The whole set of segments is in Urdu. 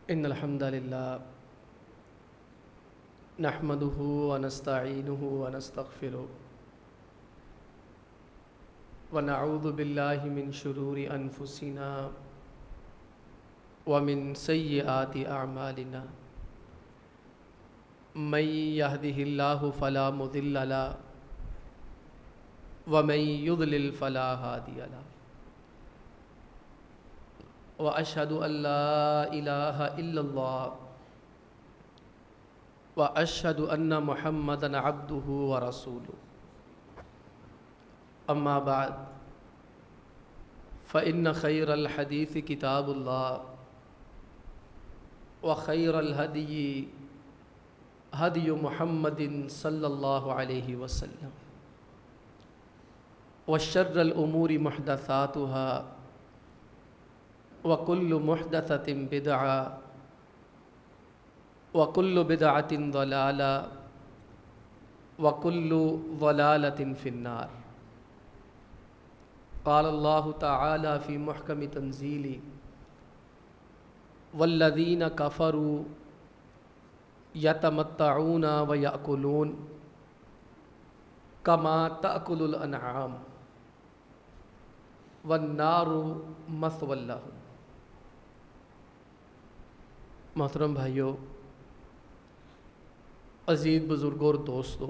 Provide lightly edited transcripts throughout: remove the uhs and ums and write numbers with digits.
ان الحمد للہ نحمده ونستعینه ونستغفره ونعوذ باللہ من شرور انفسنا ومن سیئات اعمالنا من يهده الله فلا مضل له ومن يضلل فلا هادي له وأشهد أن لا إله إلا الله وأشهد أن محمدًا عبده ورسوله أما بعد فإن خير الحديث كتاب الله وخير الهدي هدي محمد صلى الله عليه وسلم وشر الأمور محدثاتها وَكُلُّ مُحْدَثَةٍ بِدْعَةٍ وَكُلُّ بِدْعَةٍ ضَلَالَةٍ وَكُلُّ ضَلَالَةٍ فِي النَّارِ قال اللہ تعالی فی محکم تنزیلہ والذین کفروا یتمتعون ویأکلون کما تأکل الانعام والنار مثوی لہم۔ محترم بھائیو، عزیز بزرگوں اور دوستو،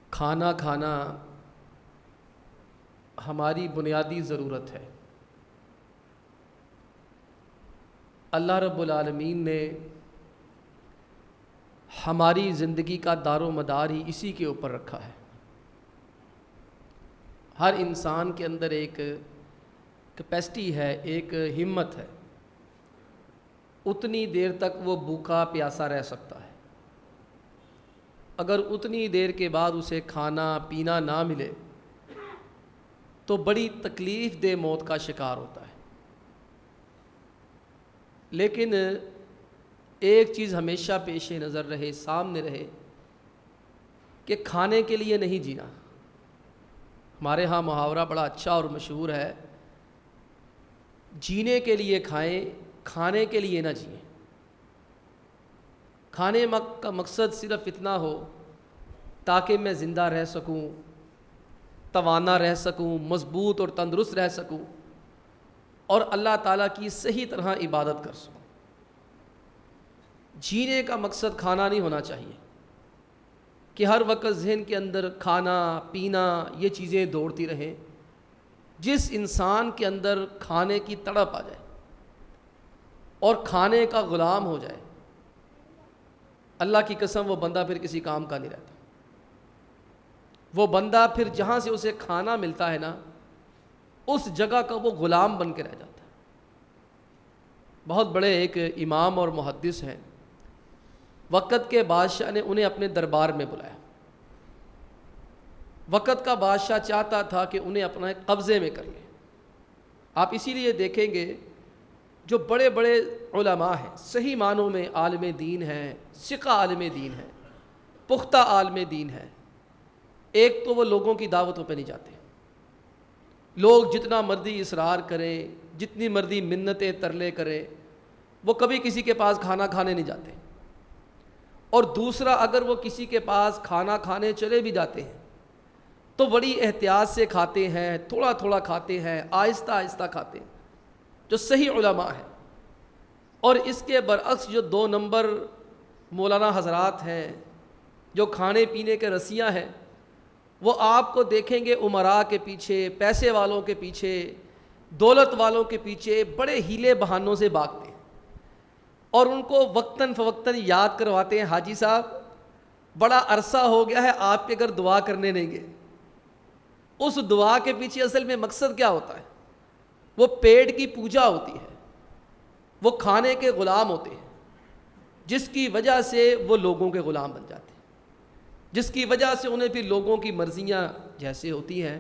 کھانا کھانا ہماری بنیادی ضرورت ہے۔ اللہ رب العالمین نے ہماری زندگی کا دار و مدار ہی اسی کے اوپر رکھا ہے۔ ہر انسان کے اندر ایک کیپیسٹی ہے، ایک ہمت ہے، اتنی دیر تک وہ بھوکا پیاسا رہ سکتا ہے۔ اگر اتنی دیر کے بعد اسے کھانا پینا نہ ملے تو بڑی تکلیف دہ موت کا شکار ہوتا ہے۔ لیکن ایک چیز ہمیشہ پیش نظر رہے، سامنے رہے، کہ کھانے کے لیے نہیں جینا۔ ہمارے ہاں محاورہ بڑا اچھا اور مشہور ہے، جینے کے لیے کھائیں، کھانے کے لیے نہ جئیں۔ کھانے کا مقصد صرف اتنا ہو تاکہ میں زندہ رہ سکوں، توانا رہ سکوں، مضبوط اور تندرست رہ سکوں، اور اللہ تعالیٰ کی صحیح طرح عبادت کر سکوں۔ جینے کا مقصد کھانا نہیں ہونا چاہیے کہ ہر وقت ذہن کے اندر کھانا پینا یہ چیزیں دوڑتی رہیں۔ جس انسان کے اندر کھانے کی تڑپ آ جائے اور کھانے کا غلام ہو جائے، اللہ کی قسم وہ بندہ پھر کسی کام کا نہیں رہتا۔ وہ بندہ پھر جہاں سے اسے کھانا ملتا ہے نا، اس جگہ کا وہ غلام بن کے رہ جاتا ہے۔ بہت بڑے ایک امام اور محدث ہیں، وقت کے بادشاہ نے انہیں اپنے دربار میں بلایا۔ وقت کا بادشاہ چاہتا تھا کہ انہیں اپنا قبضے میں کر لے۔ آپ اسی لیے دیکھیں گے جو بڑے بڑے علماء ہیں، صحیح معنوں میں عالم دین ہیں، ثقہ عالم دین ہیں، پختہ عالم دین ہیں، ایک تو وہ لوگوں کی دعوتوں پہ نہیں جاتے۔ لوگ جتنا مرضی اصرار کریں، جتنی مرضی منتیں ترلے کریں، وہ کبھی کسی کے پاس کھانا کھانے نہیں جاتے۔ اور دوسرا، اگر وہ کسی کے پاس کھانا کھانے چلے بھی جاتے ہیں تو بڑی احتیاط سے کھاتے ہیں، تھوڑا تھوڑا کھاتے ہیں، آہستہ آہستہ کھاتے ہیں، جو صحیح علماء ہیں۔ اور اس کے برعکس جو 2 نمبر مولانا حضرات ہیں، جو کھانے پینے کے رسیاں ہیں، وہ آپ کو دیکھیں گے امراء کے پیچھے، پیسے والوں کے پیچھے، دولت والوں کے پیچھے بڑے ہیلے بہانوں سے بھاگتے ہیں، اور ان کو وقتاً فوقتاً یاد کرواتے ہیں، حاجی صاحب بڑا عرصہ ہو گیا ہے آپ کے گھر دعا کرنے نہیں گئے۔ اس دعا کے پیچھے اصل میں مقصد کیا ہوتا ہے؟ وہ پیٹ کی پوجا ہوتی ہے، وہ کھانے کے غلام ہوتے ہیں، جس کی وجہ سے وہ لوگوں کے غلام بن جاتے ہیں، جس کی وجہ سے انہیں پھر لوگوں کی مرضیاں جیسے ہوتی ہیں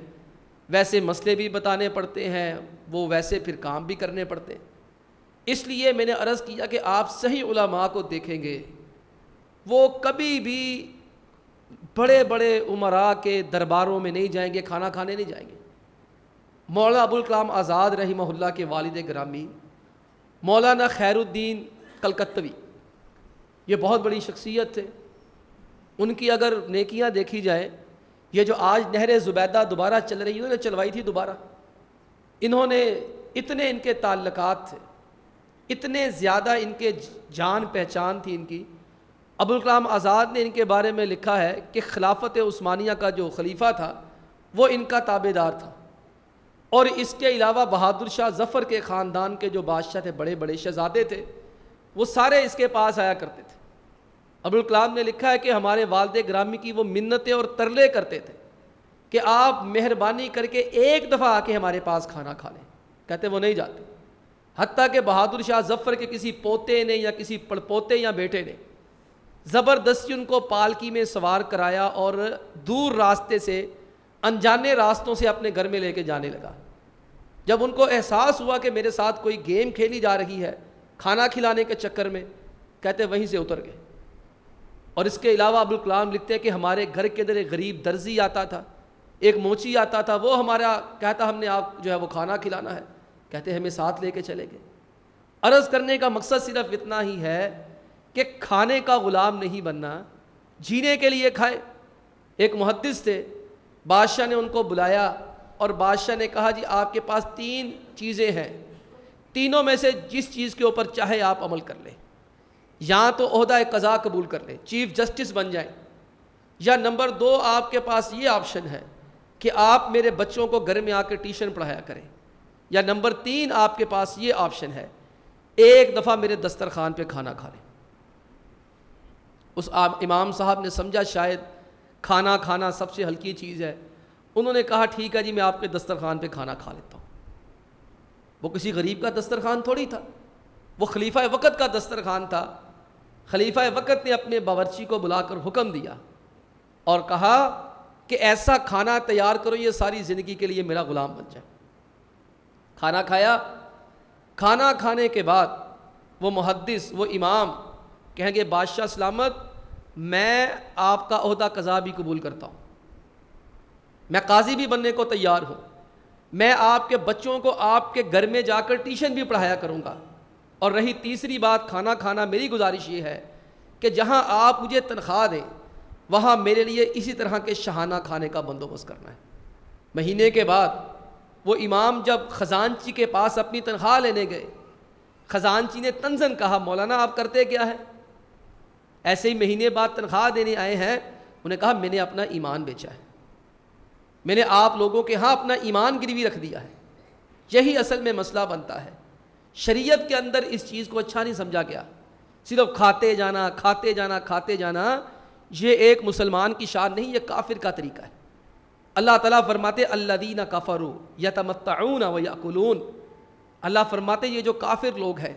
ویسے مسئلے بھی بتانے پڑتے ہیں، وہ ویسے پھر کام بھی کرنے پڑتے ہیں۔ اس لیے میں نے عرض کیا کہ آپ صحیح علماء کو دیکھیں گے، وہ کبھی بھی بڑے بڑے امراء کے درباروں میں نہیں جائیں گے، کھانا کھانے نہیں جائیں گے۔ مولانا ابوالکلام آزاد رحمہ اللہ کے والد گرامی مولانا خیر الدین کلکتوی، یہ بہت بڑی شخصیت تھے. ان کی اگر نیکیاں دیکھی جائیں، یہ جو آج نہر زبیدہ دوبارہ چل رہی ہے، انہوں نے چلوائی تھی دوبارہ. انہوں نے اتنے ان کے تعلقات تھے، اتنے زیادہ ان کے جان پہچان تھی ان کی. ابوالکلام آزاد نے ان کے بارے میں لکھا ہے کہ خلافت عثمانیہ کا جو خلیفہ تھا وہ ان کا تابع دار تھا، اور اس کے علاوہ بہادر شاہ ظفر کے خاندان کے جو بادشاہ تھے، بڑے بڑے شہزادے تھے، وہ سارے اس کے پاس آیا کرتے تھے. ابوالکلام نے لکھا ہے کہ ہمارے والد گرامی کی وہ منتیں اور ترلے کرتے تھے کہ آپ مہربانی کر کے ایک دفعہ آ کے ہمارے پاس کھانا کھا لیں. کہتے وہ نہیں جاتے، حتیٰ کہ بہادر شاہ ظفر کے کسی پوتے نے یا کسی پڑپوتے یا بیٹے نے زبردستی ان کو پالکی میں سوار کرایا اور دور راستے سے، انجانے راستوں سے اپنے گھر میں لے کے جانے لگا. جب ان کو احساس ہوا کہ میرے ساتھ کوئی گیم کھیلی جا رہی ہے کھانا کھلانے کے چکر میں، کہتے وہیں سے اتر گئے. اور اس کے علاوہ ابوالکلام لکھتے ہیں کہ ہمارے گھر کے اندر ایک غریب درزی آتا تھا، ایک موچی آتا تھا، وہ ہمارا کہتا ہم نے آپ جو ہے وہ کھانا کھلانا ہے، کہتے ہمیں ساتھ لے کے چلے گئے. عرض کرنے کا مقصد صرف اتنا ہی ہے کہ کھانے کا غلام نہیں بننا، جینے کے لیے کھائے. ایک محدث تھے، بادشاہ نے ان کو بلایا اور بادشاہ نے کہا جی آپ کے پاس 3 چیزیں ہیں، تینوں میں سے جس چیز کے اوپر چاہے آپ عمل کر لیں. یا تو عہدہ قضا قبول کر لیں، چیف جسٹس بن جائیں، یا نمبر 2 آپ کے پاس یہ آپشن ہے کہ آپ میرے بچوں کو گھر میں آ کے ٹیوشن پڑھایا کریں، یا نمبر 3 آپ کے پاس یہ آپشن ہے ایک دفعہ میرے دسترخوان پہ کھانا کھا لیں. اس امام صاحب نے سمجھا شاید کھانا کھانا سب سے ہلکی چیز ہے. انہوں نے کہا ٹھیک ہے جی میں آپ کے دسترخوان پہ کھانا کھا لیتا ہوں. وہ کسی غریب کا دسترخوان تھوڑی تھا، وہ خلیفہ وقت کا دسترخوان تھا. خلیفہ وقت نے اپنے باورچی کو بلا کر حکم دیا اور کہا کہ ایسا کھانا تیار کرو یہ ساری زندگی کے لیے میرا غلام بن جائے. کھانا کھایا. کھانا کھانے کے بعد وہ محدث، وہ امام کہیں گے بادشاہ سلامت، میں آپ کا عہدہ قضا بھی قبول کرتا ہوں، میں قاضی بھی بننے کو تیار ہوں، میں آپ کے بچوں کو آپ کے گھر میں جا کر ٹیوشن بھی پڑھایا کروں گا. اور رہی تیسری بات کھانا کھانا، میری گزارش یہ ہے کہ جہاں آپ مجھے تنخواہ دیں وہاں میرے لیے اسی طرح کے شہانہ کھانے کا بندوبست کرنا ہے. مہینے کے بعد وہ امام جب خزانچی کے پاس اپنی تنخواہ لینے گئے، خزانچی نے طنزاً کہا مولانا آپ کرتے کیا ہے؟ ایسے ہی مہینے بعد تنخواہ دینے آئے ہیں. انہوں نے کہا میں نے اپنا ایمان بیچا ہے، میں نے آپ لوگوں کے ہاں اپنا ایمان گروی رکھ دیا ہے. یہی اصل میں مسئلہ بنتا ہے. شریعت کے اندر اس چیز کو اچھا نہیں سمجھا گیا. صرف کھاتے جانا کھاتے جانا کھاتے جانا، یہ ایک مسلمان کی شان نہیں، یہ کافر کا طریقہ ہے. اللہ تعالیٰ فرماتے الذین کفروا یتمتعون ویأکلون. اللہ فرماتے یہ جو کافر لوگ ہیں،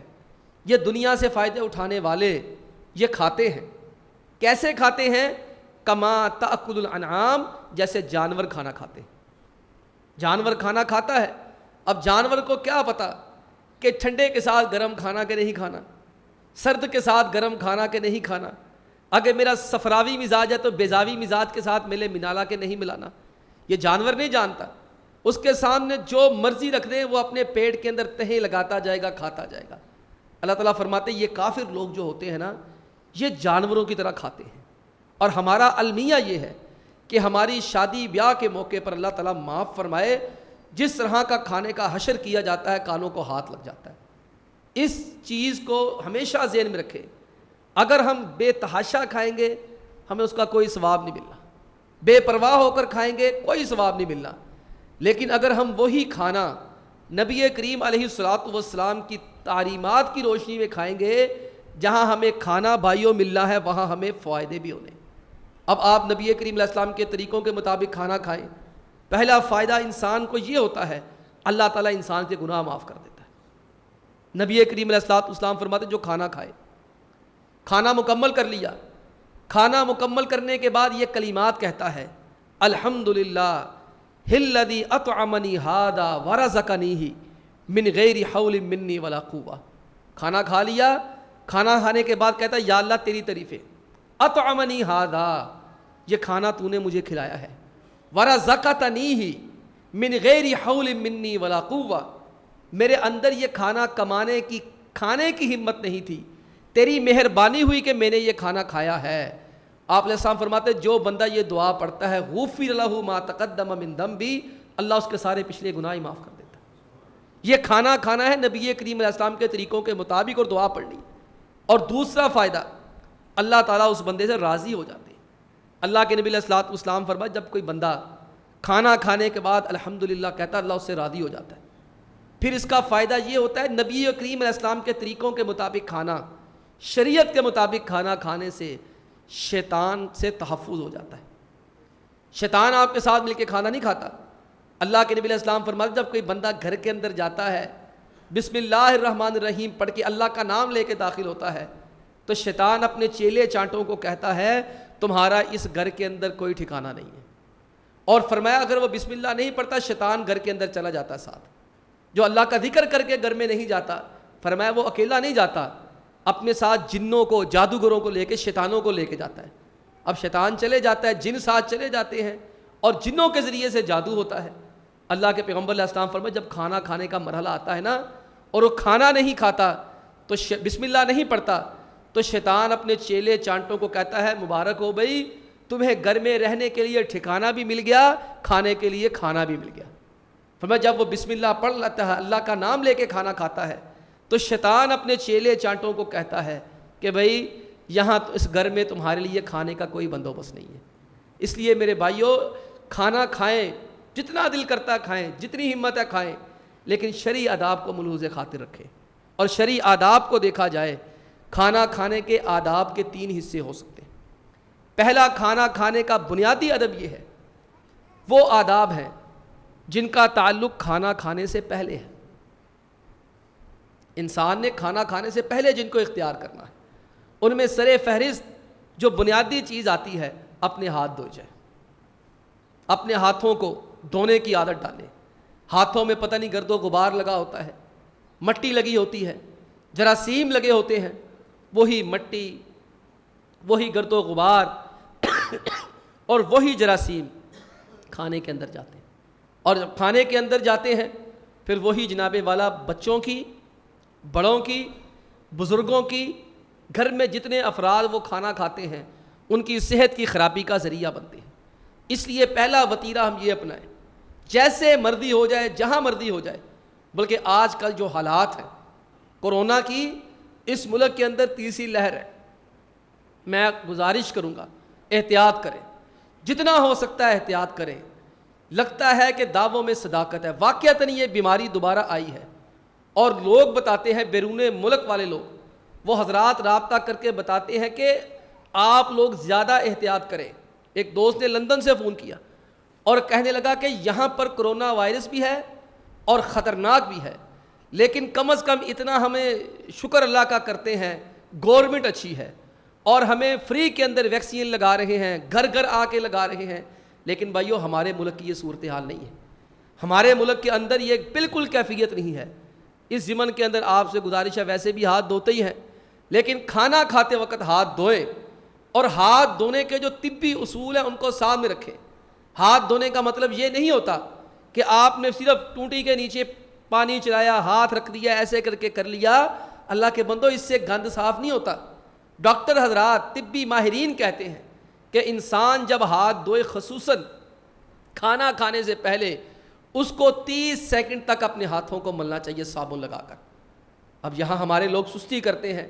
یہ دنیا سے فائدے اٹھانے والے، یہ کھاتے ہیں. کیسے کھاتے ہیں؟ کما تأکل الانعام، جیسے جانور کھانا کھاتے ہیں. جانور کھانا کھاتا ہے. اب جانور کو کیا پتا کہ ٹھنڈے کے ساتھ گرم کھانا کہ نہیں کھانا، سرد کے ساتھ گرم کھانا کہ نہیں کھانا، اگر میرا صفراوی مزاج ہے تو بیضاوی مزاج کے ساتھ ملے ملانا کہ نہیں ملانا. یہ جانور نہیں جانتا. اس کے سامنے جو مرضی رکھ دیں وہ اپنے پیٹ کے اندر تہیں لگاتا جائے گا، کھاتا جائے گا. اللہ تعالیٰ فرماتے یہ کافر لوگ جو ہوتے ہیں نا، یہ جانوروں کی طرح کھاتے ہیں. اور ہمارا المیہ یہ ہے کہ ہماری شادی بیاہ کے موقع پر اللہ تعالیٰ معاف فرمائے، جس طرح کا کھانے کا حشر کیا جاتا ہے کانوں کو ہاتھ لگ جاتا ہے. اس چیز کو ہمیشہ ذہن میں رکھیں. اگر ہم بے تحاشا کھائیں گے ہمیں اس کا کوئی ثواب نہیں ملنا، بے پرواہ ہو کر کھائیں گے کوئی ثواب نہیں ملنا. لیکن اگر ہم وہی کھانا نبی کریم علیہ الصلوۃ والسلام کی تعلیمات کی روشنی میں کھائیں گے، جہاں ہمیں کھانا بھائیوں ملنا ہے وہاں ہمیں فائدے بھی ہونے. اب آپ نبی کریم علیہ السلام کے طریقوں کے مطابق کھانا کھائیں. پہلا فائدہ انسان کو یہ ہوتا ہے اللہ تعالیٰ انسان کے گناہ معاف کر دیتا ہے. نبی کریم علیہ الصلوۃ والسلام فرماتے جو کھانا کھائے، کھانا مکمل کر لیا، کھانا مکمل کرنے کے بعد یہ کلمات کہتا ہے الحمدللہ الذی اطعمنی ھذا ورزقنیہ من غیر حول منی ولا قوہ. کھانا کھا لیا، کھانا کھانے کے بعد کہتا ہے یا اللہ تیری تعریفیں، اطعمنی ھذا، یہ کھانا تو نے مجھے کھلایا ہے، ورزقتنیہ من غیر حول منی ولا قوہ، میرے اندر یہ کھانا کمانے کی کھانے کی ہمت نہیں تھی، تیری مہربانی ہوئی کہ میں نے یہ کھانا کھایا ہے۔ آپ علیہ السلام فرماتے جو بندہ یہ دعا پڑھتا ہے غفر لہ ما تقدم من ذنبی، اللہ اس کے سارے پچھلے گناہ معاف کر دیتا ہے۔ یہ کھانا کھانا ہے نبی کریم علیہ السلام کے طریقوں کے مطابق اور دعا پڑھنی۔ اور دوسرا فائدہ، اللہ تعالیٰ اس بندے سے راضی ہو جاتے ہیں۔ اللہ کے نبی علیہ الصلوۃ والسلام فرمایا جب کوئی بندہ کھانا کھانے کے بعد الحمدللہ کہتا ہے اللہ اس سے راضی ہو جاتا ہے۔ پھر اس کا فائدہ یہ ہوتا ہے نبی کریم علیہ السلام کے طریقوں کے مطابق کھانا، شریعت کے مطابق کھانا کھانے سے شیطان سے تحفظ ہو جاتا ہے۔ شیطان آپ کے ساتھ مل کے کھانا نہیں کھاتا۔ اللہ کے نبی علیہ السلام فرماتے جب کوئی بندہ گھر کے اندر جاتا ہے بسم اللہ الرحمن الرحیم پڑھ کے اللہ کا نام لے کے داخل ہوتا ہے تو شیطان اپنے چیلے چانٹوں کو کہتا ہے تمہارا اس گھر کے اندر کوئی ٹھکانہ نہیں ہے۔ اور فرمایا اگر وہ بسم اللہ نہیں پڑھتا شیطان گھر کے اندر چلا جاتا ہے ساتھ۔ جو اللہ کا ذکر کر کے گھر میں نہیں جاتا، فرمایا وہ اکیلا نہیں جاتا، اپنے ساتھ جنوں کو، جادوگروں کو لے کے، شیطانوں کو لے کے جاتا ہے۔ اب شیطان چلے جاتا ہے، جن ساتھ چلے جاتے ہیں اور جنوں کے ذریعے سے جادو ہوتا ہے۔ اللہ کے پیغمبر علیہ السلام فرمایا جب کھانا کھانے کا مرحلہ آتا ہے نا اور وہ کھانا نہیں کھاتا تو بسم اللہ نہیں پڑھتا تو شیطان اپنے چیلے چانٹوں کو کہتا ہے مبارک ہو بھائی تمہیں گھر میں رہنے کے لیے ٹھکانہ بھی مل گیا، کھانے کے لیے کھانا بھی مل گیا۔ فرمایا جب وہ بسم اللہ پڑھ لیتا ہے، اللہ کا نام لے کے کھانا کھاتا ہے تو شیطان اپنے چیلے چانٹوں کو کہتا ہے کہ بھائی یہاں تو اس گھر میں تمہارے لیے کھانے کا کوئی بندوبست نہیں ہے۔ اس لیے میرے بھائیوں کھانا کھائیں، جتنا دل کرتا کھائیں، جتنی ہمت ہے کھائیں، لیکن شرعی آداب کو ملحوظ خاطر رکھیں۔ اور شرعی آداب کو دیکھا جائے کھانا کھانے کے آداب کے 3 حصے ہو سکتے ہیں۔ پہلا کھانا کھانے کا بنیادی ادب یہ ہے، وہ آداب ہیں جن کا تعلق کھانا کھانے سے پہلے ہے۔ انسان نے کھانا کھانے سے پہلے جن کو اختیار کرنا ہے ان میں سر فہرست جو بنیادی چیز آتی ہے اپنے ہاتھ دھوئے جائے۔ اپنے ہاتھوں کو دھونے کی عادت ڈالیں۔ ہاتھوں میں پتہ نہیں گرد و غبار لگا ہوتا ہے، مٹی لگی ہوتی ہے، جراثیم لگے ہوتے ہیں، وہی مٹی، وہی گرد و غبار اور وہی جراثیم کھانے کے اندر جاتے ہیں۔ اور جب کھانے کے اندر جاتے ہیں پھر وہی جناب والا بچوں کی، بڑوں کی، بزرگوں کی، گھر میں جتنے افراد وہ کھانا کھاتے ہیں ان کی صحت کی خرابی کا ذریعہ بنتے ہیں۔ اس لیے پہلا وتیرہ ہم یہ اپنائیں، جیسے مرضی ہو جائے، جہاں مرضی ہو جائے، بلکہ آج کل جو حالات ہیں کورونا کی، اس ملک کے اندر تیسری لہر ہے، میں گزارش کروں گا احتیاط کریں، جتنا ہو سکتا ہے احتیاط کریں۔ لگتا ہے کہ دعووں میں صداقت ہے، واقعتاً یہ بیماری دوبارہ آئی ہے اور لوگ بتاتے ہیں بیرون ملک والے لوگ، وہ حضرات رابطہ کر کے بتاتے ہیں کہ آپ لوگ زیادہ احتیاط کریں۔ ایک دوست نے لندن سے فون کیا اور کہنے لگا کہ یہاں پر کرونا وائرس بھی ہے اور خطرناک بھی ہے، لیکن کم از کم اتنا ہمیں شکر اللہ کا کرتے ہیں گورنمنٹ اچھی ہے اور ہمیں فری کے اندر ویکسین لگا رہے ہیں، گھر گھر آ کے لگا رہے ہیں۔ لیکن بھائیو ہمارے ملک کی یہ صورتحال نہیں ہے، ہمارے ملک کے اندر یہ بالکل کیفیت نہیں ہے۔ اس ضمن کے اندر آپ سے گزارش ہے، ویسے بھی ہاتھ دھوتے ہی ہیں، لیکن کھانا کھاتے وقت ہاتھ دھوئیں اور ہاتھ دھونے کے جو طبی اصول ہیں ان کو سامنے رکھیں۔ ہاتھ دھونے کا مطلب یہ نہیں ہوتا کہ آپ نے صرف ٹونٹی کے نیچے پانی چلایا، ہاتھ رکھ دیا، ایسے کر کے کر لیا۔ اللہ کے بندو اس سے گند صاف نہیں ہوتا۔ ڈاکٹر حضرات، طبی ماہرین کہتے ہیں کہ انسان جب ہاتھ دھوئے، خصوصاً کھانا کھانے سے پہلے، اس کو 30 سیکنڈ تک اپنے ہاتھوں کو ملنا چاہیے صابن لگا کر۔ اب یہاں ہمارے لوگ سستی کرتے ہیں،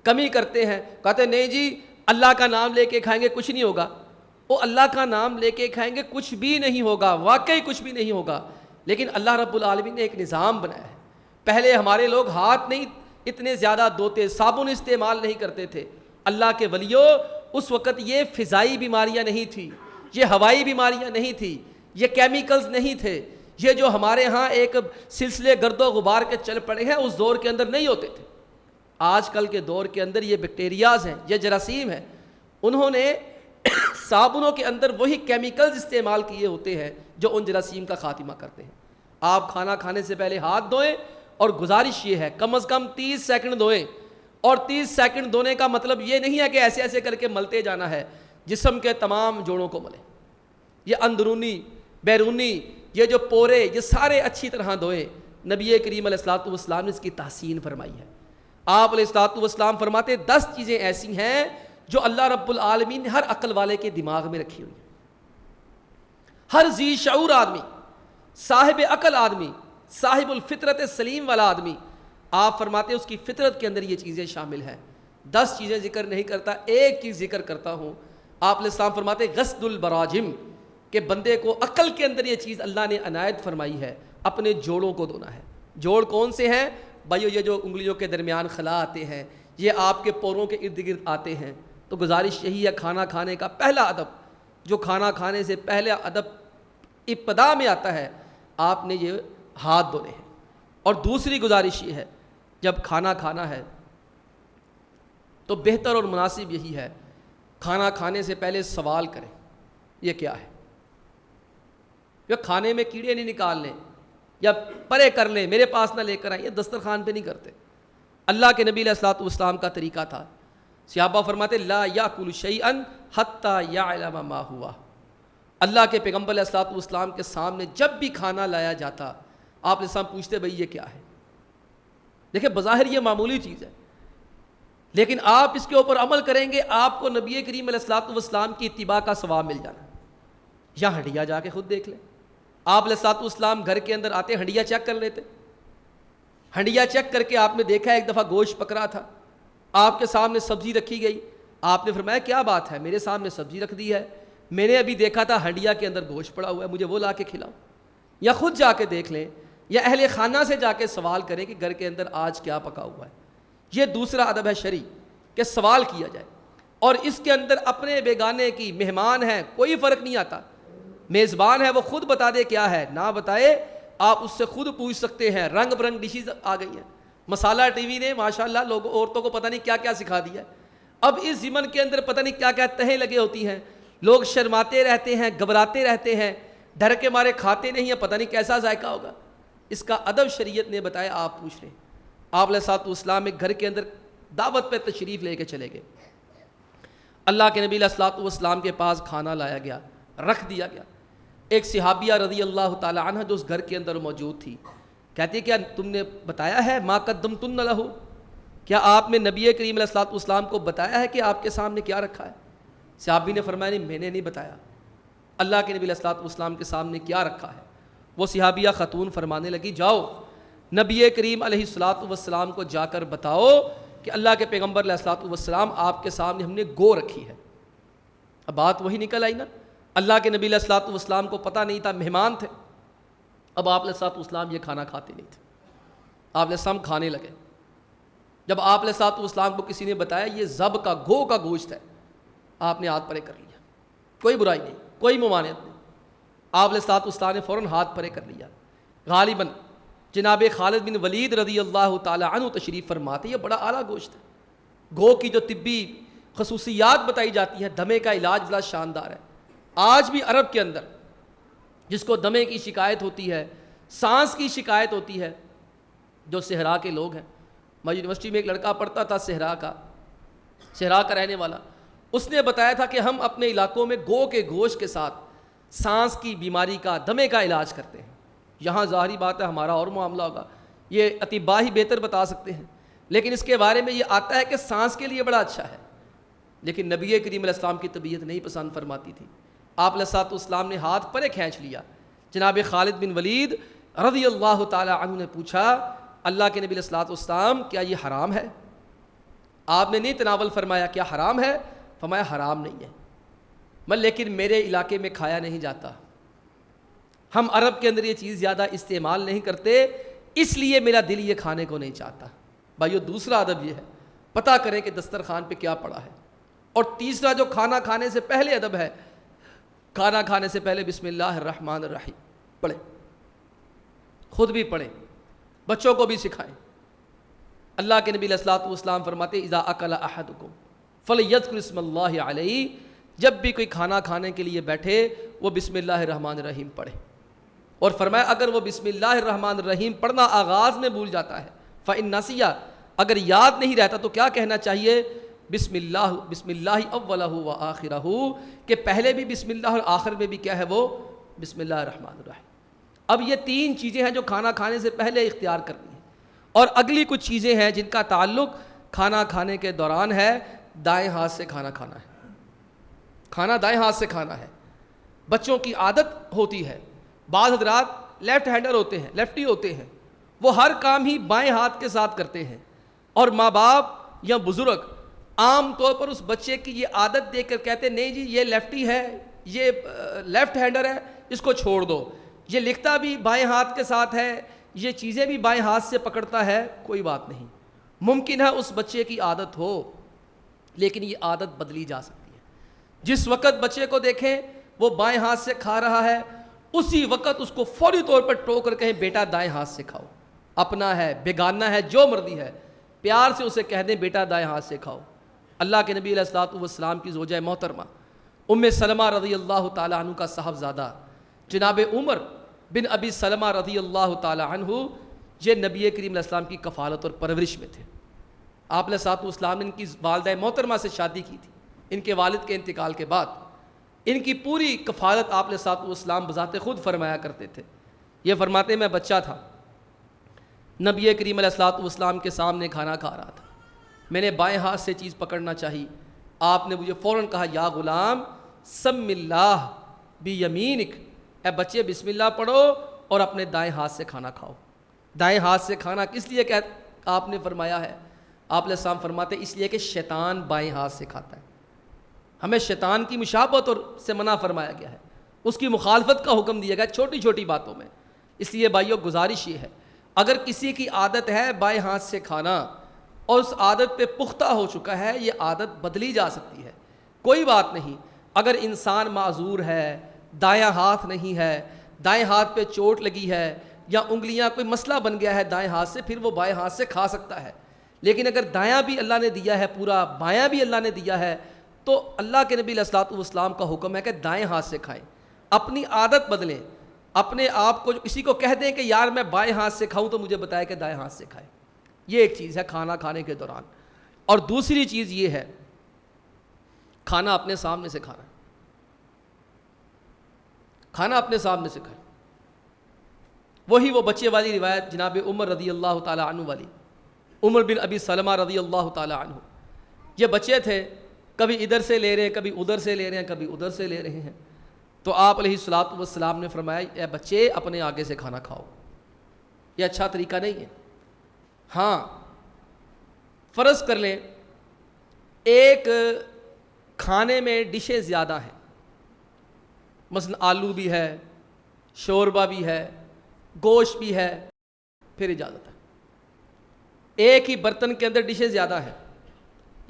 کمی کرتے ہیں، کہتے ہیں نہیں جی اللہ کا نام لے کے کھائیں گے کچھ نہیں ہوگا۔ وہ اللہ کا نام لے کے کھائیں گے کچھ بھی نہیں ہوگا، واقعی کچھ بھی نہیں ہوگا، لیکن اللہ رب العالمین نے ایک نظام بنایا ہے۔ پہلے ہمارے لوگ ہاتھ نہیں اتنے زیادہ دھوتے، صابن استعمال نہیں کرتے تھے۔ اللہ کے ولیوں، اس وقت یہ فضائی بیماریاں نہیں تھی، یہ ہوائی بیماریاں نہیں تھی، یہ کیمیکلز نہیں تھے، یہ جو ہمارے ہاں ایک سلسلے گرد و غبار کے چل پڑے ہیں اس دور کے اندر نہیں ہوتے تھے۔ آج کل کے دور کے اندر یہ بیکٹیریاز ہیں، یہ جراثیم ہیں، انہوں نے صابنوں کے اندر وہی کیمیکلز استعمال کیے ہوتے ہیں جو ان جراثیم کا خاتمہ کرتے ہیں۔ آپ کھانا کھانے سے پہلے ہاتھ دھوئیں، اور گزارش یہ ہے کم از کم 30 سیکنڈ دھوئیں۔ اور 30 سیکنڈ دھونے کا مطلب یہ نہیں ہے کہ ایسے ایسے کر کے ملتے جانا ہے، جسم کے تمام جوڑوں کو ملیں، یہ اندرونی بیرونی، یہ جو پورے، یہ سارے اچھی طرح دھوئیں۔ نبی کریم علیہ الصلوۃ والسلام نے اس کی تحسین فرمائی ہے۔ آپ علیہ الصلوۃ والسلام فرماتے 10 چیزیں ایسی ہیں جو اللہ رب العالمین نے ہر عقل والے کے دماغ میں رکھی ہوئی ہیں. ہر ذی شعور آدمی، صاحب عقل آدمی، صاحب الفطرت سلیم والا آدمی، آپ فرماتے اس کی فطرت کے اندر یہ چیزیں شامل ہیں. 10 چیزیں ذکر نہیں کرتا، ایک چیز ذکر کرتا ہوں. آپ علیہ السلام فرماتے غسل البراجم، کہ بندے کو عقل کے اندر یہ چیز اللہ نے عنایت فرمائی ہے، اپنے جوڑوں کو دھونا ہے. جوڑ کون سے ہیں بھائیو؟ یہ جو انگلیوں کے درمیان خلا آتے ہیں، یہ آپ کے پوروں کے ارد گرد آتے ہیں. تو گزارش یہی ہے، کھانا کھانے کا پہلا ادب، جو کھانا کھانے سے پہلے ادب ابتدا میں آتا ہے، آپ نے یہ ہاتھ دھونے ہیں. اور دوسری گزارش یہ ہے، جب کھانا کھانا ہے تو بہتر اور مناسب یہی ہے، کھانا کھانے سے پہلے سوال کریں یہ کیا ہے. یا کھانے میں کیڑے نہیں نکال لیں یا پرے کر لیں، میرے پاس نہ لے کر آئیں، یہ دسترخوان پہ نہیں کرتے. اللہ کے نبی علیہ الصلوۃ والسلام کا طریقہ تھا. صحابہ فرماتے لا یاکل شیئا حتی یعلم ما ہوا. اللہ کے پیغمبر علیہ الصلوۃ والسلام کے سامنے جب بھی کھانا لایا جاتا، آپ علیہ السلام پوچھتے بھائی یہ کیا ہے. دیکھیں بظاہر یہ معمولی چیز ہے، لیکن آپ اس کے اوپر عمل کریں گے، آپ کو نبی کریم علیہ الصلوۃ والسلام کی اتباع کا ثواب مل جانا. یا ہنڈیا جا کے خود دیکھ لیں. آپ علیہ الصلوۃ والسلام گھر کے اندر آتے ہنڈیا چیک کر لیتے. ہنڈیا چیک کر کے آپ نے دیکھا ایک دفعہ گوشت پکڑا تھا، آپ کے سامنے سبزی رکھی گئی، آپ نے فرمایا کیا بات ہے، میرے سامنے سبزی رکھ دی ہے، میں نے ابھی دیکھا تھا ہنڈیا کے اندر گوشت پڑا ہوا ہے، مجھے وہ لا کے کھلاؤ. یا خود جا کے دیکھ لیں، یا اہل خانہ سے جا کے سوال کریں کہ گھر کے اندر آج کیا پکا ہوا ہے. یہ دوسرا ادب ہے شرعی کہ سوال کیا جائے. اور اس کے اندر اپنے بیگانے کی، مہمان ہیں کوئی فرق نہیں آتا، میزبان ہے وہ خود بتا دے کیا ہے، نہ بتائے آپ اس سے خود پوچھ سکتے ہیں. رنگ برنگ ڈشز آ گئی ہیں. مسالہ ٹی وی نے ماشاءاللہ لوگوں عورتوں کو پتہ نہیں کیا کیا سکھا دیا ہے. اب اس زمن کے اندر پتہ نہیں کیا کیا تہیں لگے ہوتی ہیں، لوگ شرماتے رہتے ہیں، گھبراتے رہتے ہیں، ڈر کے مارے کھاتے نہیں ہیں، پتہ نہیں کیسا ذائقہ ہوگا. اس کا ادب شریعت نے بتایا، آپ پوچھ لیں. آپ علیہ الصلوۃ والسلام ایک گھر کے اندر دعوت پہ تشریف لے کے چلے گئے. اللہ کے نبی علیہ الصلوۃ والسلام کے پاس کھانا لایا گیا، رکھ دیا گیا. ایک صحابیہ رضی اللہ تعالی عنہ جو اس گھر کے اندر موجود تھی، کہتی کیا تم نے بتایا ہے ما قدمتن لہ، کیا آپ نے نبی کریم علیہ الصلوۃ والسلام کو بتایا ہے کہ آپ کے سامنے کیا رکھا ہے؟ صحابی نے فرمایا نہیں، میں نے نہیں بتایا، اللہ کے نبی علیہ الصلوۃ والسلام کے سامنے کیا رکھا ہے. وہ صحابیہ خاتون فرمانے لگی جاؤ نبی کریم علیہ الصلوۃ والسلام کو جا کر بتاؤ کہ اللہ کے پیغمبر علیہ الصلوۃ والسلام آپ کے سامنے ہم نے گو رکھی ہے. اب بات وہی نکل آئی نا، اللہ کے نبی علیہ الصلوۃ والسلام کو پتہ نہیں تھا، مہمان تھے. اب آپ علیہ الصلوۃ والسلام یہ کھانا کھاتے نہیں تھے، آپ علیہ السلام کھانے لگے. جب آپ علیہ الصلوۃ والسلام کو کسی نے بتایا یہ ذب کا گو کا گوشت ہے، آپ نے ہاتھ پرے کر لیا، کوئی برائی نہیں، کوئی ممانعت نہیں. آپ علیہ الصلوۃ والسلام نے فوراً ہاتھ پرے کر لیا. غالباً جناب خالد بن ولید رضی اللہ تعالی عنہ تشریف فرماتے، یہ بڑا اعلیٰ گوشت ہے. گو کی جو طبی خصوصیات بتائی جاتی ہیں، دمے کا علاج بڑا شاندار ہے. آج بھی عرب کے اندر جس کو دمے کی شکایت ہوتی ہے، سانس کی شکایت ہوتی ہے، جو صحرا کے لوگ ہیں، میں یونیورسٹی میں ایک لڑکا پڑھتا تھا صحرا کا رہنے والا، اس نے بتایا تھا کہ ہم اپنے علاقوں میں گو کے گوشت کے ساتھ سانس کی بیماری کا، دمے کا علاج کرتے ہیں. یہاں ظاہری بات ہے ہمارا اور معاملہ ہوگا، یہ اطباء ہی بہتر بتا سکتے ہیں، لیکن اس کے بارے میں یہ آتا ہے کہ سانس کے لیے بڑا اچھا ہے. لیکن نبی کریم علیہ السلام کی طبیعت نہیں پسند فرماتی تھی. آپ علیہ الصلوۃ والسلام نے ہاتھ پرے کھینچ لیا. جناب خالد بن ولید رضی اللہ تعالی عنہ نے پوچھا اللہ کے نبی علیہ الصلوۃ والسلام کیا یہ حرام ہے؟ آپ نے نہیں تناول فرمایا کیا حرام ہے؟ فرمایا حرام نہیں ہے، لیکن میرے علاقے میں کھایا نہیں جاتا، ہم عرب کے اندر یہ چیز زیادہ استعمال نہیں کرتے، اس لیے میرا دل یہ کھانے کو نہیں چاہتا. بھائیو دوسرا ادب یہ ہے، پتہ کریں کہ دسترخوان پہ کیا پڑا ہے. اور تیسرا جو کھانا کھانے سے پہلے ادب ہے، کھانا کھانے سے پہلے بسم اللہ الرحمن الرحیم پڑھیں، خود بھی پڑھیں، بچوں کو بھی سکھائیں. اللہ کے نبی علیہ الصلوۃ والسلام فرماتے اذا اکل احدکم فلیذکر اسم اللہ علیہ، جب بھی کوئی کھانا کھانے کے لیے بیٹھے وہ بسم اللہ الرحمن الرحیم پڑھے. اور فرمایا اگر وہ بسم اللہ الرحمن الرحیم پڑھنا آغاز میں بھول جاتا ہے فإن نسیہ، اگر یاد نہیں رہتا تو کیا کہنا چاہیے؟ بسم اللہ اولہ و آخرہ، کہ پہلے بھی بسم اللہ اور آخر میں بھی کیا ہے وہ بسم اللہ الرحمن الرحیم. اب یہ تین چیزیں ہیں جو کھانا کھانے سے پہلے اختیار کرنی ہیں. اور اگلی کچھ چیزیں ہیں جن کا تعلق کھانا کھانے کے دوران ہے. دائیں ہاتھ سے کھانا کھانا ہے. کھانا دائیں ہاتھ سے کھانا ہے. بچوں کی عادت ہوتی ہے, بعض حضرات لیفٹ ہینڈر ہوتے ہیں, لیفٹی ہوتے ہیں, وہ ہر کام ہی بائیں ہاتھ کے ساتھ کرتے ہیں, اور ماں باپ یا بزرگ عام طور پر اس بچے کی یہ عادت دیکھ کر کہتے ہیں نہیں جی یہ لیفٹی ہے, یہ لیفٹ ہینڈر ہے, اس کو چھوڑ دو, یہ لکھتا بھی بائیں ہاتھ کے ساتھ ہے, یہ چیزیں بھی بائیں ہاتھ سے پکڑتا ہے, کوئی بات نہیں. ممکن ہے اس بچے کی عادت ہو, لیکن یہ عادت بدلی جا سکتی ہے. جس وقت بچے کو دیکھیں وہ بائیں ہاتھ سے کھا رہا ہے, اسی وقت اس کو فوری طور پر ٹوک کر کہیں بیٹا دائیں ہاتھ سے کھاؤ. اپنا ہے, بیگانہ ہے, جو مرضی ہے, پیار سے اسے کہہ دیں بیٹا دائیں ہاتھ سے کھاؤ. اللہ کے نبی علیہ الصلوۃ والسلام کی زوجہ محترمہ ام سلمہ رضی اللہ تعالی عنہ کا صاحبزادہ جناب عمر بن ابی سلمہ رضی اللہ تعالی عنہ, یہ نبی کریم علیہ السلام کی کفالت اور پرورش میں تھے. آپ علیہ الصلوۃ والسلام نے ان کی والدہ محترمہ سے شادی کی تھی. ان کے والد کے انتقال کے بعد ان کی پوری کفالت آپ علیہ الصلوۃ والسلام بذات خود فرمایا کرتے تھے. یہ فرماتے میں بچہ تھا, نبی کریم علیہ الصلوۃ والسلام کے سامنے کھانا کھا رہا تھا, میں نے بائیں ہاتھ سے چیز پکڑنا چاہی, آپ نے مجھے فوراً کہا یا غلام سم اللہ بیمینک, اے بچے بسم اللہ پڑھو اور اپنے دائیں ہاتھ سے کھانا کھاؤ. دائیں ہاتھ سے کھانا کس لیے آپ نے فرمایا ہے؟ آپ علیہ السلام فرماتے اس لیے کہ شیطان بائیں ہاتھ سے کھاتا ہے. ہمیں شیطان کی مشابہت اور سے منع فرمایا گیا ہے, اس کی مخالفت کا حکم دیا گیا چھوٹی چھوٹی باتوں میں. اس لیے بھائیو گزارش یہ ہے, اگر کسی کی عادت ہے بائیں ہاتھ سے کھانا اور اس عادت پہ پختہ ہو چکا ہے, یہ عادت بدلی جا سکتی ہے, کوئی بات نہیں. اگر انسان معذور ہے, دایاں ہاتھ نہیں ہے, دائیں ہاتھ پہ چوٹ لگی ہے یا انگلیاں کوئی مسئلہ بن گیا ہے دائیں ہاتھ سے, پھر وہ بائیں ہاتھ سے کھا سکتا ہے. لیکن اگر دایاں بھی اللہ نے دیا ہے پورا, بایاں بھی اللہ نے دیا ہے, تو اللہ کے نبی علیہ الصلوۃ والسلام کا حکم ہے کہ دائیں ہاتھ سے کھائیں. اپنی عادت بدلیں, اپنے آپ کو کسی کو کہہ دیں کہ یار میں بائیں ہاتھ سے کھاؤں تو مجھے بتائے کہ دائیں ہاتھ سے کھائیں. یہ ایک چیز ہے کھانا کھانے کے دوران. اور دوسری چیز یہ ہے کھانا اپنے سامنے سے کھانا, کھانا اپنے سامنے سے کھائیں. وہی وہ بچے والی روایت جناب عمر رضی اللہ تعالی عنہ والی, عمر بن ابی سلمہ رضی اللہ تعالی عنہ, یہ بچے تھے, کبھی ادھر سے لے رہے ہیں, کبھی ادھر سے لے رہے ہیں, کبھی ادھر سے لے رہے ہیں. تو آپ علیہ الصلوۃ والسلام نے فرمایا اے بچے اپنے آگے سے کھانا کھاؤ, یہ اچھا طریقہ نہیں ہے. ہاں فرض کر لیں ایک کھانے میں ڈشیں زیادہ ہیں, مثلا آلو بھی ہے, شوربہ بھی ہے, گوشت بھی ہے, پھر اجازت ہے. ایک ہی برتن کے اندر ڈشیں زیادہ ہیں,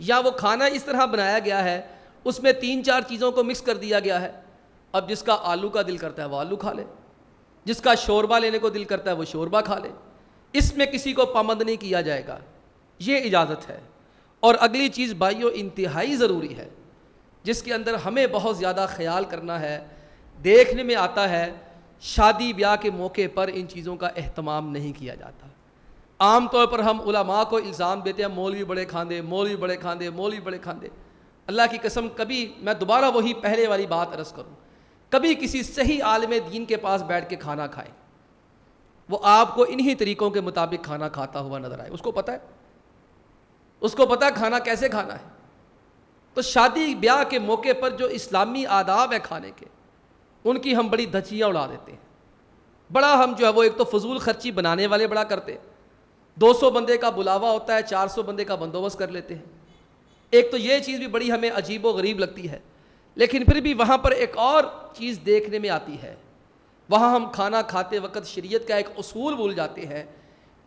یا وہ کھانا اس طرح بنایا گیا ہے اس میں 3-4 چیزوں کو مکس کر دیا گیا ہے. اب جس کا آلو کا دل کرتا ہے وہ آلو کھا لے, جس کا شوربہ لینے کو دل کرتا ہے وہ شوربہ کھا لے, اس میں کسی کو پابند نہیں کیا جائے گا, یہ اجازت ہے. اور اگلی چیز بھائیو انتہائی ضروری ہے جس کے اندر ہمیں بہت زیادہ خیال کرنا ہے, دیکھنے میں آتا ہے شادی بیاہ کے موقع پر ان چیزوں کا اہتمام نہیں کیا جاتا. عام طور پر ہم علماء کو الزام دیتے ہیں مولوی بڑے کھاندے, مولوی بڑے کھاندے, مولوی بڑے کھاندے. اللہ کی قسم کبھی میں دوبارہ وہی پہلے والی بات عرض کروں, کبھی کسی صحیح عالم دین کے پاس بیٹھ کے کھانا کھائیں, وہ آپ کو انہی طریقوں کے مطابق کھانا کھاتا ہوا نظر آئے. اس کو پتہ ہے, اس کو پتہ ہے کھانا کیسے کھانا ہے. تو شادی بیاہ کے موقع پر جو اسلامی آداب ہیں کھانے کے, ان کی ہم بڑی دھچیاں اڑا دیتے ہیں. بڑا ہم جو ہے وہ ایک تو فضول خرچی بنانے والے بڑا کرتے ہیں, 200 بندے کا بلاوا ہوتا ہے 400 بندے کا بندوبست کر لیتے ہیں. ایک تو یہ چیز بھی بڑی ہمیں عجیب و غریب لگتی ہے. لیکن پھر بھی وہاں پر ایک اور چیز دیکھنے میں آتی ہے, وہاں ہم کھانا کھاتے وقت شریعت کا ایک اصول بھول جاتے ہیں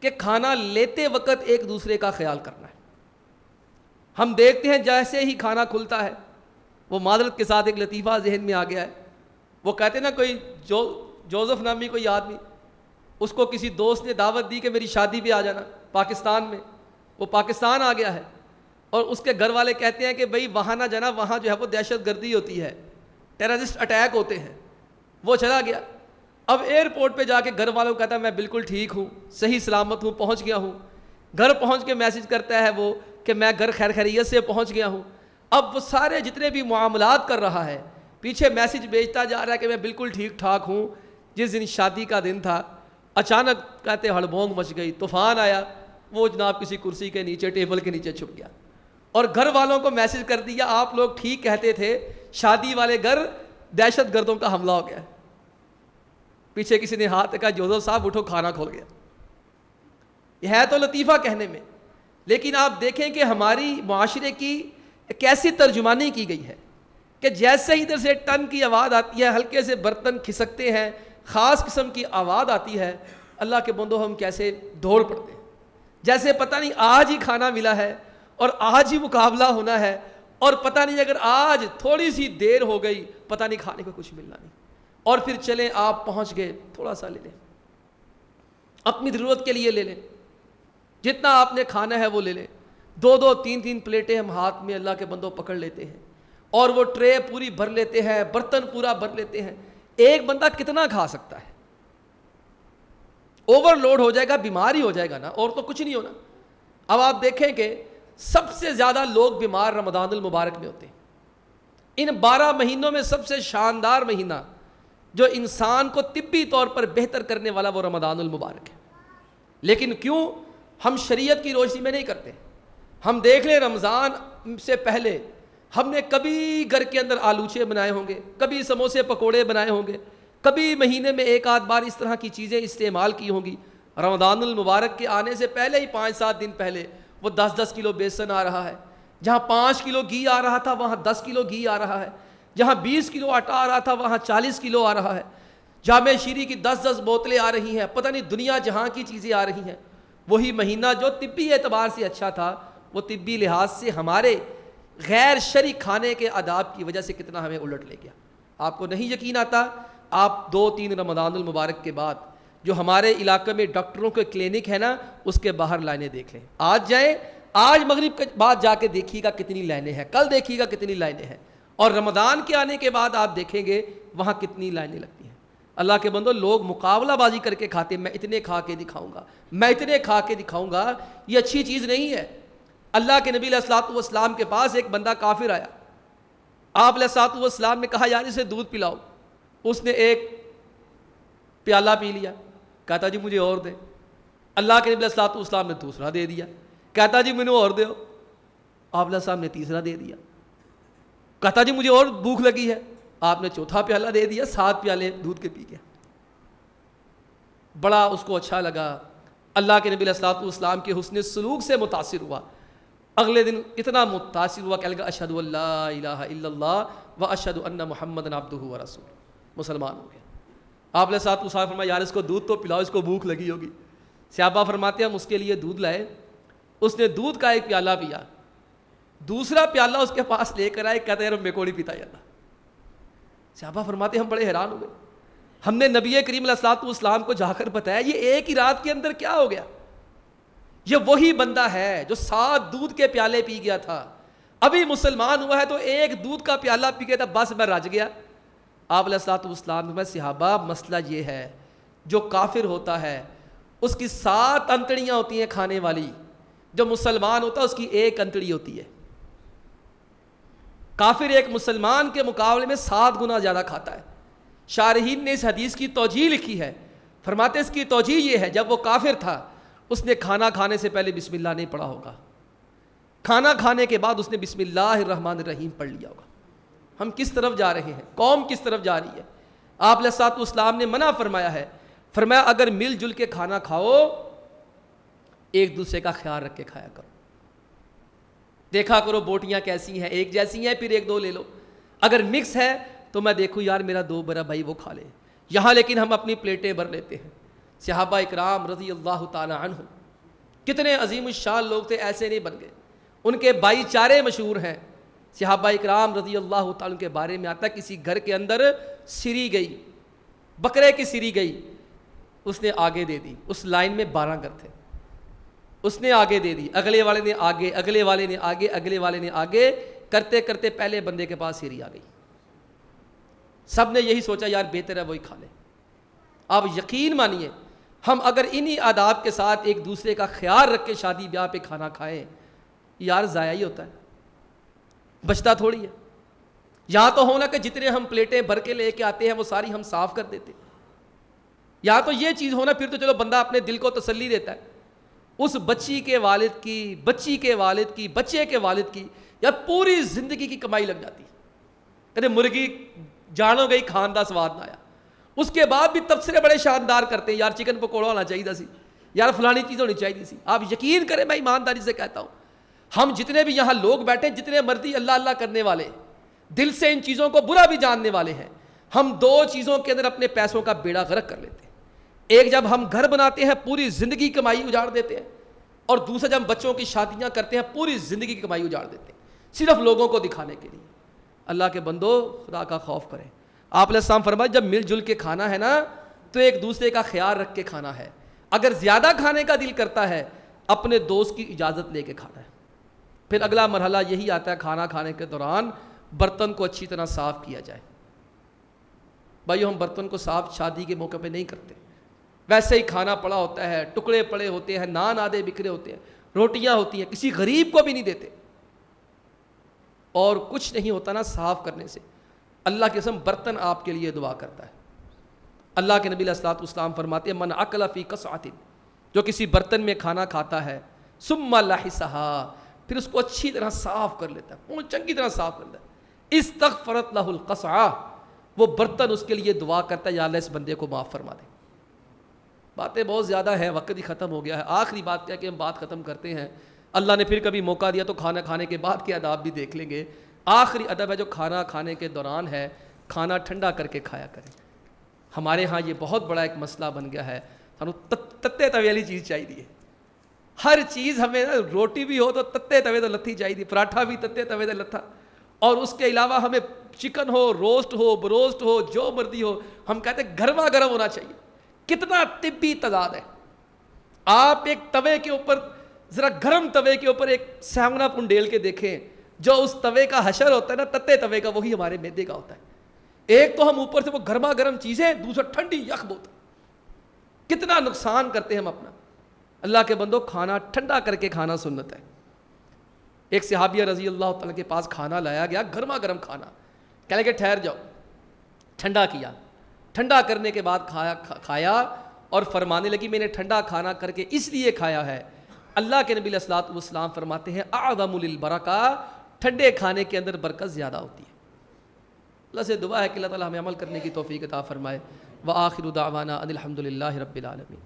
کہ کھانا لیتے وقت ایک دوسرے کا خیال کرنا ہے. ہم دیکھتے ہیں جیسے ہی کھانا کھلتا ہے, وہ معذرت کے ساتھ ایک لطیفہ ذہن میں آ گیا ہے, وہ کہتے ہیں نا کوئی جوزف نامی کوئی آدمی, اس کو کسی دوست نے دعوت دی کہ میری شادی پہ آ جانا پاکستان میں, وہ پاکستان آ گیا ہے اور اس کے گھر والے کہتے ہیں کہ بھئی وہاں نہ جانا, وہاں جو ہے وہ دہشت گردی ہوتی ہے, ٹیررسٹ اٹیک ہوتے ہیں. وہ چلا گیا, اب ایئرپورٹ پہ جا کے گھر والوں کو کہتا ہے میں بالکل ٹھیک ہوں, صحیح سلامت ہوں, پہنچ گیا ہوں. گھر پہنچ کے میسج کرتا ہے وہ کہ میں گھر خیر خیریت سے پہنچ گیا ہوں. اب وہ سارے جتنے بھی معاملات کر رہا ہے پیچھے میسج بھیجتا جا رہا ہے کہ میں بالکل ٹھیک ٹھاک ہوں. جس دن شادی کا دن تھا اچانک کہتے ہڑبونگ مچ گئی, طوفان آیا, وہ جناب کسی کرسی کے نیچے ٹیبل کے نیچے چھپ گیا اور گھر والوں کو میسج کر دیا آپ لوگ ٹھیک کہتے تھے شادی والے گھر دہشت گردوں کا حملہ ہو گیا. پیچھے کسی نے ہاتھ کہا جوزف صاحب اٹھو کھانا کھول گیا. یہ ہے تو لطیفہ کہنے میں, لیکن آپ دیکھیں کہ ہماری معاشرے کی کیسی ترجمانی کی گئی ہے کہ جیسے ادھر سے ٹن کی آواز آتی ہے, ہلکے سے برتن کھسکتے ہیں, خاص قسم کی آواز آتی ہے, اللہ کے بندو ہم کیسے دوڑ پڑتے ہیں, جیسے پتہ نہیں آج ہی کھانا ملا ہے اور آج ہی مقابلہ ہونا ہے, اور پتہ نہیں اگر آج تھوڑی سی دیر ہو گئی پتہ نہیں کھانے کو کچھ ملنا نہیں, اور پھر چلیں آپ پہنچ گئے تھوڑا سا لے لیں, اپنی ضرورت کے لیے لے لیں, جتنا آپ نے کھانا ہے وہ لے لیں. 2-2 3-3 پلیٹیں ہم ہاتھ میں اللہ کے بندوں پکڑ لیتے ہیں اور وہ ٹرے پوری بھر لیتے ہیں, برتن پورا بھر لیتے ہیں. ایک بندہ کتنا کھا سکتا ہے؟ اوور لوڈ ہو جائے گا, بیمار ہی ہو جائے گا نا, اور تو کچھ نہیں ہونا. اب آپ دیکھیں کہ سب سے زیادہ لوگ بیمار رمضان المبارک میں ہوتے ہیں. ان 12 مہینوں میں سب سے شاندار مہینہ جو انسان کو طبی طور پر بہتر کرنے والا وہ رمضان المبارک ہے. لیکن کیوں ہم شریعت کی روشنی میں نہیں کرتے؟ ہم دیکھ لیں رمضان سے پہلے ہم نے کبھی گھر کے اندر آلوچے بنائے ہوں گے, کبھی سموسے پکوڑے بنائے ہوں گے, کبھی مہینے میں 1-8 بار اس طرح کی چیزیں استعمال کی ہوں گی. رمضان المبارک کے آنے سے پہلے ہی 5-7 دن پہلے وہ 10-10 کلو بیسن آ رہا ہے, جہاں 5 کلو گھی آ رہا تھا وہاں 10 کلو گھی آ رہا ہے, جہاں 20 کلو آٹا آ رہا تھا وہاں 40 کلو آ رہا ہے, جامع شیریں کی 10-10 بوتلیں آ رہی ہیں, پتہ نہیں دنیا جہاں کی چیزیں آ رہی ہیں. وہی مہینہ جو طبی اعتبار سے اچھا تھا وہ طبی لحاظ سے ہمارے غیر شرعی کھانے کے آداب کی وجہ سے کتنا ہمیں الٹ لے گیا. آپ کو نہیں یقین آتا؟ آپ 2-3 رمضان المبارک کے بعد جو ہمارے علاقے میں ڈاکٹروں کے کلینک ہے نا, اس کے باہر لائنیں دیکھ لیں. آج جائیں, آج مغرب کے بعد جا کے دیکھیے گا کتنی لائنیں ہیں, کل دیکھیے گا کتنی لائنیں ہیں, اور رمضان کے آنے کے بعد آپ دیکھیں گے وہاں کتنی لائنیں لگتی ہیں. اللہ کے بندو, لوگ مقابلہ بازی کر کے کھاتے ہیں, میں اتنے کھا کے دکھاؤں گا, میں اتنے کھا کے دکھاؤں گا. یہ اچھی چیز نہیں ہے. اللہ کے نبی علیہ الصلوۃ والسلام کے پاس ایک بندہ کافر آیا, آپ علیہ الصلوۃ والسلام نے کہا یار اسے دودھ پلاؤ. اس نے ایک پیالہ پی لیا, کہتا جی مجھے اور دے. اللہ کے نبی علیہ الصلوۃ والسلام نے دوسرا دے دیا, کہتا جی مجھے اور دو. آپ علیہ السلام نے تیسرا دے دیا, کہتا جی مجھے اور بھوک لگی ہے. آپ نے چوتھا پیالہ دے دیا, 7 پیالے دودھ کے پی گیا. بڑا اس کو اچھا لگا, اللہ کے نبی علیہ الصلوۃ والسلام کے حسن سلوک سے متاثر ہوا. اگلے دن اتنا متاثر ہوا کہ لگا اشہد ان لا الہ الا اللہ و اشہد ان محمد عبدہ و رسول, مسلمان ہو گیا. آپ علیہ الصلوۃ والسلام فرمایا یار اس کو دودھ تو پلاؤ, اس کو بھوک لگی ہوگی. صحابہ فرماتے ہیں ہم اس کے لیے دودھ لائے, اس نے دودھ کا ایک پیالہ پیا, دوسرا پیالہ اس کے پاس لے کر آئے, کہتے ہیں میرے کو نہیں پیتا جاتا. صحابہ فرماتے ہیں ہم بڑے حیران ہوئے, ہم نے نبی کریم علیہ الصلوۃ والسلام کو جا کر بتایا یہ ایک ہی رات کے اندر کیا ہو گیا. یہ وہی بندہ ہے جو 7 دودھ کے پیالے پی گیا تھا, ابھی مسلمان ہوا ہے تو ایک دودھ کا پیالہ پی گیا تھا, بس میں رج گیا. آپ علیہ الصلوۃ والسلام میں صحابہ مسئلہ یہ ہے جو کافر ہوتا ہے اس کی 7 انتڑیاں ہوتی ہیں کھانے والی, جو مسلمان ہوتا ہے اس کی 1 انتڑی ہوتی ہے. کافر ایک مسلمان کے مقابلے میں 7 گنا زیادہ کھاتا ہے. شارحین نے اس حدیث کی توجیہ لکھی ہے, فرماتے اس کی توجیہ یہ ہے جب وہ کافر تھا اس نے کھانا کھانے سے پہلے بسم اللہ نہیں پڑھا ہوگا, کھانا کھانے کے بعد اس نے بسم اللہ الرحمن الرحیم پڑھ لیا ہوگا. ہم کس طرف جا رہے ہیں, قوم کس طرف جا رہی ہے. آپ علیہ الصلوۃ والسلام نے منع فرمایا ہے, فرمایا اگر مل جل کے کھانا کھاؤ ایک دوسرے کا خیال رکھ کے کھایا کرو. دیکھا کرو بوٹیاں کیسی ہیں, ایک جیسی ہیں, پھر 1-2 لے لو. اگر مکس ہے تو میں دیکھوں یار میرا 2 بڑا بھائی وہ کھا لے. یہاں لیکن ہم اپنی پلیٹیں بھر لیتے ہیں. صحابہ اکرام رضی اللہ تعالی عنہ کتنے عظیم الشان لوگ تھے, ایسے نہیں بن گئے. ان کے بھائی چارے مشہور ہیں. صحابہ اکرام رضی اللہ تعالیٰ کے بارے میں آتا ہے کسی گھر کے اندر سری گئی, بکرے کی سری گئی, اس نے آگے دے دی. اس لائن میں 12 گھر تھے, اس نے آگے دے دی, اگلے والے نے آگے, اگلے والے نے آگے, اگلے والے نے آگے, کرتے کرتے پہلے بندے کے پاس سری آ گئی. سب نے یہی سوچا یار بہتر ہے وہی کھا لے. آپ یقین مانیے ہم اگر انہی آداب کے ساتھ ایک دوسرے کا خیال رکھ کے شادی بیاہ پہ کھانا کھائیں, یار ضائع ہی ہوتا ہے, بچتا تھوڑی ہے. یا تو ہونا کہ جتنے ہم پلیٹیں بھر کے لے کے آتے ہیں وہ ساری ہم صاف کر دیتے, یا تو یہ چیز ہونا پھر تو چلو بندہ اپنے دل کو تسلی دیتا ہے. اس بچی کے والد کی، بچی کے والد کی، بچے کے والد کی یا پوری زندگی کی کمائی لگ جاتی. کہتے مرغی جانو گئی کھان دا سواد نہ آیا. اس کے بعد بھی تبصرے بڑے شاندار کرتے ہیں، یار چکن پکوڑا ہونا چاہیے سی، یار فلانی چیز ہونی چاہیے سی. آپ یقین کریں، میں ایمانداری سے کہتا ہوں، ہم جتنے بھی یہاں لوگ بیٹھے، جتنے مرضی اللہ اللہ کرنے والے، دل سے ان چیزوں کو برا بھی جاننے والے ہیں، ہم دو چیزوں کے اندر اپنے پیسوں کا بیڑا غرق کر لیتے ہیں. ایک جب ہم گھر بناتے ہیں پوری زندگی کی کمائی اجاڑ دیتے ہیں، اور دوسرا جب ہم بچوں کی شادیاں کرتے ہیں پوری زندگی کی کمائی اجاڑ دیتے ہیں صرف لوگوں کو دکھانے کے لیے. اللہ کے بندو خدا کا خوف کریں. آپ علیہ السلام فرمایا جب مل جل کے کھانا ہے نا تو ایک دوسرے کا خیال رکھ کے کھانا ہے. اگر زیادہ کھانے کا دل کرتا ہے اپنے دوست کی اجازت لے کے کھانا ہے. پھر اگلا مرحلہ یہی آتا ہے، کھانا کھانے کے دوران برتن کو اچھی طرح صاف کیا جائے. بھائیو ہم برتن کو صاف شادی کے موقع پہ نہیں کرتے، ویسے ہی کھانا پڑا ہوتا ہے، ٹکڑے پڑے ہوتے ہیں، نان آدھے بکھرے ہوتے ہیں، روٹیاں ہوتی ہیں، کسی غریب کو بھی نہیں دیتے، اور کچھ نہیں ہوتا نا صاف کرنے سے. اللہ کی قسم برتن آپ کے لیے دعا کرتا ہے. اللہ کے نبی علیہ الصلوۃ والسلام فرماتے ہیں من اکل فی قصعۃ، جو کسی برتن میں کھانا کھاتا ہے ثم لحسها، پھر اس کو اچھی طرح صاف کر لیتا ہے، چنگی طرح صاف کر لیتا ہے، استغفرت له القصعہ، وہ برتن اس کے لیے دعا کرتا ہے یا اللہ اس بندے کو معاف فرما دے. باتیں بہت زیادہ ہیں، وقت ہی ختم ہو گیا ہے. آخری بات کیا کہ ہم بات ختم کرتے ہیں. اللہ نے پھر کبھی موقع دیا تو کھانا کھانے کے بعد کے آداب بھی دیکھ لیں گے. آخری ادب ہے جو کھانا کھانے کے دوران ہے، کھانا ٹھنڈا کر کے کھایا کریں. ہمارے ہاں یہ بہت بڑا ایک مسئلہ بن گیا ہے، ہمیں تتے توے والی چیز چاہیے. ہر چیز ہمیں، روٹی بھی ہو تو تتے توے تو لتھی چاہیے، پراٹھا بھی تتے توے تو لتھا، اور اس کے علاوہ ہمیں چکن ہو، روسٹ ہو، بروسٹ ہو، جو مرضی ہو، ہم کہتے ہیں گرما گرم ہونا چاہیے. کتنا طبی تضاد ہے. آپ ایک توے کے اوپر، ذرا گرم توے کے اوپر ایک سیونا پنڈیل کے دیکھیں، جو اس توے کا حشر ہوتا ہے نا تتے توے کا، وہی ہمارے معدے کا ہوتا ہے. ایک تو ہم اوپر سے وہ گرما گرم چیزیں، دوسرا ٹھنڈی یخ بوت، کتنا نقصان کرتے ہیں ہم اپنا. اللہ کے بندو کھانا ٹھنڈا کر کے کھانا سنت ہے. ایک صحابیہ رضی اللہ تعالیٰ کے پاس کھانا لایا گیا، گرما گرم کھانا، کہنے لگے ٹھہر جاؤ. ٹھنڈا کیا، ٹھنڈا کرنے کے بعد کھایا اور فرمانے لگی میں نے ٹھنڈا کھانا کر کے اس لیے کھایا ہے. اللہ کے نبی علیہ الصلوۃ والسلام فرماتے ہیں اعظم للبرکہ، ٹھنڈے کھانے کے اندر برکت زیادہ ہوتی ہے. اللہ سے دعا ہے کہ اللہ تعالیٰ ہمیں عمل کرنے کی توفیق عطا فرمائے. وآخر دعوانا ان الحمد للہ رب العالمین.